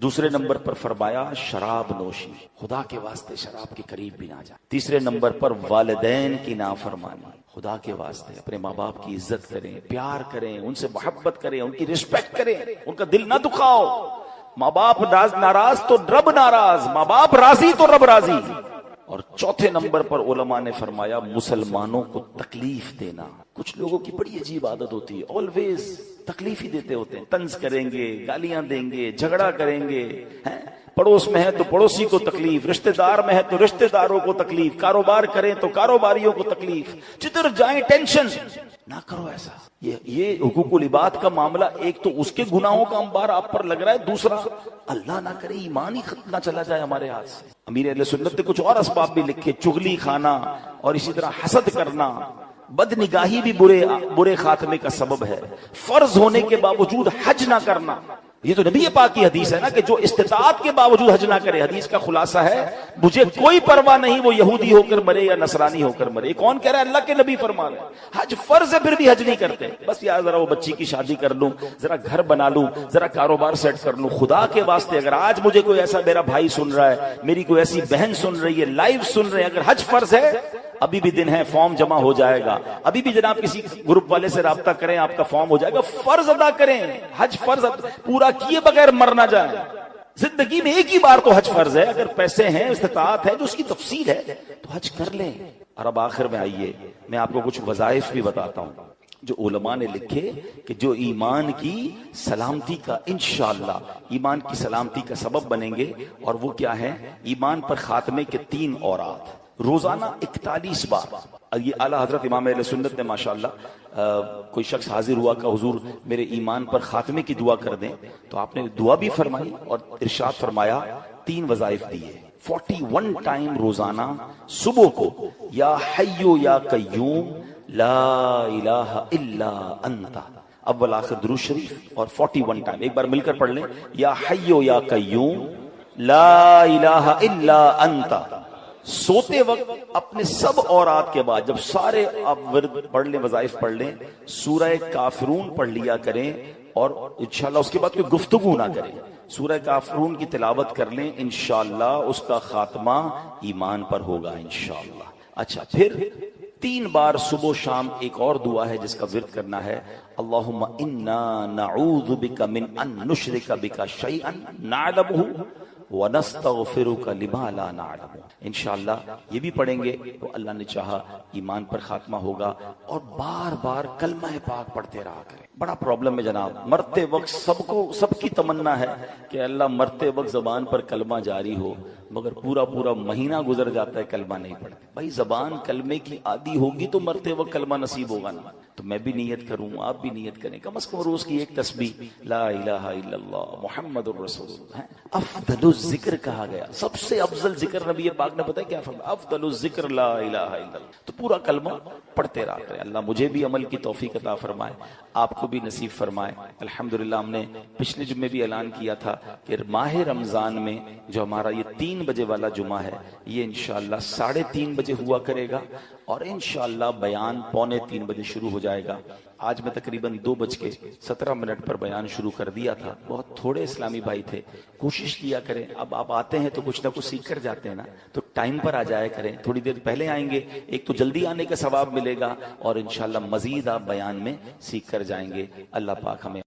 دوسرے نمبر پر فرمایا شراب نوشی, خدا کے واسطے شراب کے قریب بھی نہ جائیں. تیسرے نمبر پر والدین کی نافرمانی, خدا کے واسطے اپنے ماں باپ کی عزت کریں, پیار کریں, ان سے محبت کریں, ان کی رسپیکٹ کریں, ان کا دل نہ دکھاؤ. ماں باپ ناراض تو رب ناراض, ماں باپ راضی تو رب راضی. اور چوتھے نمبر پر علماء نے فرمایا مسلمانوں کو تکلیف دینا. کچھ لوگوں کی بڑی عجیب عادت ہوتی ہے, آلویز تکلیف ہی دیتے ہوتے ہیں. طنز کریں گے, گالیاں دیں گے, جھگڑا کریں گے. پڑوس میں ہے تو پڑوسی کو تکلیف, رشتہ دار میں ہے تو رشتہ داروں کو تکلیف, کاروبار کریں تو کاروباریوں کو تکلیف, جدھر جائیں ٹینشن. نہ کرو ایسا. یہ حقوق العباد کا معاملہ, ایک تو اس کے گناہوں کا انبار آپ پر لگ رہا ہے, دوسرا اللہ نہ کرے ایمان ہی نہ چلا جائے ہمارے ہاتھ سے. امیر اہل سنت نے کچھ اور اسباب بھی لکھے, چغلی کھانا اور اسی طرح حسد کرنا, بد نگاہی بھی برے خاتمے کا سبب ہے. فرض ہونے کے باوجود حج نہ کرنا, یہ تو نبی پاک کی حدیث ہے نا کہ جو استطاعت کے باوجود حج نہ کرے. حدیث کا خلاصہ ہے مجھے کوئی پرواہ نہیں وہ یہودی ہو کر مرے یا نصرانی ہو کر مرے. کون کہہ رہا ہے؟ اللہ کے نبی فرما رہے ہیں حج فرض ہے, پھر بھی حج نہیں کرتے. بس یار ذرا وہ بچی کی شادی کر لوں, ذرا گھر بنا لوں, ذرا کاروبار سیٹ کر لوں. خدا کے واسطے اگر آج مجھے کوئی ایسا میرا بھائی سن رہا ہے, میری کوئی ایسی بہن سن رہی ہے, لائیو سن رہے ہیں, اگر حج فرض ہے ابھی بھی دن ہے, فارم جمع ہو جائے گا. ابھی بھی جناب کسی گروپ والے سے رابطہ کریں, آپ کا فارم ہو جائے گا. فرض ادا کریں, حج فرض پورا کیے بغیر مر نہ جائیں. زندگی میں ایک ہی بار تو حج فرض ہے. اگر پیسے ہیں, استطاعت ہے, جو اس کی تفصیل ہے تو حج کر لیں. اور اب آخر میں آئیے, میں آپ کو کچھ وظائف بھی بتاتا ہوں جو علماء نے لکھے کہ جو ایمان کی سلامتی کا انشاءاللہ ایمان کی سلامتی کا سبب بنیں گے. اور وہ کیا ہے؟ ایمان پر خاتمے کے 3 اوراد, روزانہ 41 بار. یہ اعلیٰ حضرت امام اہل سنت نے ماشاءاللہ کوئی شخص حاضر ہوا کہ حضور میرے ایمان پر خاتمے کی دعا کر دیں, تو آپ نے دعا بھی فرمائی اور ارشاد فرمایا 3 وظائف دیے. 41 ٹائم روزانہ صبح کو یا حیو یا قیوم لا الہ الا انت, اول آخر درود شریف اور 41 ٹائم ایک بار مل کر پڑھ لیں. یا حیو یا قیوم لا الہ الا انت. سوتے وقت اپنے سب اورات کے بعد جب سارے آپ ورد پڑھ لیں, وظائف پڑھ لیں, سورہ کافرون پڑھ لیا کریں اور انشاءاللہ اس کے بعد کوئی گفتگو نہ کریں. سورہ کافرون کی تلاوت کر لیں, انشاءاللہ اس کا خاتمہ ایمان پر ہوگا انشاءاللہ. اچھا, پھر 3 بار صبح و شام ایک اور دعا ہے جس کا ورد کرنا ہے. اللہم انا نعوذ بک من ان نشرک بک شیئا نعلمہ وَنَسْتَغْفِرُكَ لِمَا لَا نَعْلَمُ. انشاءاللہ یہ بھی پڑھیں گے تو اللہ نے چاہا ایمان پر خاتمہ ہوگا. اور بار بار کلمہ پاک پڑھتے رہا کریں. بڑا پرابلم ہے جناب, مرتے وقت سب کی تمنا ہے کہ اللہ مرتے وقت زبان پر کلمہ جاری ہو, مگر پورا مہینہ گزر جاتا ہے کلمہ نہیں پڑھتے. بھائی زبان کلمے کی عادی ہوگی تو مرتے وقت کلمہ نصیب ہوگا نا. تو میں بھی نیت کروں, آپ بھی نیت کریں, کم از کم روز کی ایک تسبیح لا الہ الا اللہ محمد الرسول اللہ. افضل الذکر کہا گیا, سب سے افضل ذکر نبی پاک نے بتایا کیا فرمایا, افضل الذکر لا الہ الا اللہ. تو پورا کلمہ پڑھتے رہا کریں. اللہ مجھے بھی عمل کی توفیق عطا فرمائے, آپ کو بھی نصیب فرمائے. الحمدللہ ہم نے پچھلے جمعے بھی اعلان کیا تھا کہ ماہ رمضان میں جو ہمارا یہ 3 بجے والا جمعہ ہے یہ انشاءاللہ 3:30 بجے ہوا کرے گا اور انشاءاللہ بیان 2:45 بجے شروع ہو جائے گا. آج میں تقریباً 2:17 پر بیان شروع کر دیا تھا. بہت تھوڑے اسلامی بھائی تھے, کوشش کیا کریں. اب آپ آتے ہیں تو کچھ نہ کچھ سیکھ کر جاتے ہیں نا, تو ٹائم پر آ جایا کریں. تھوڑی دیر پہلے آئیں گے, ایک تو جلدی آنے کا ثواب ملے گا اور انشاءاللہ مزید آپ بیان میں سیکھ کر جائیں گے. اللہ پاک ہمیں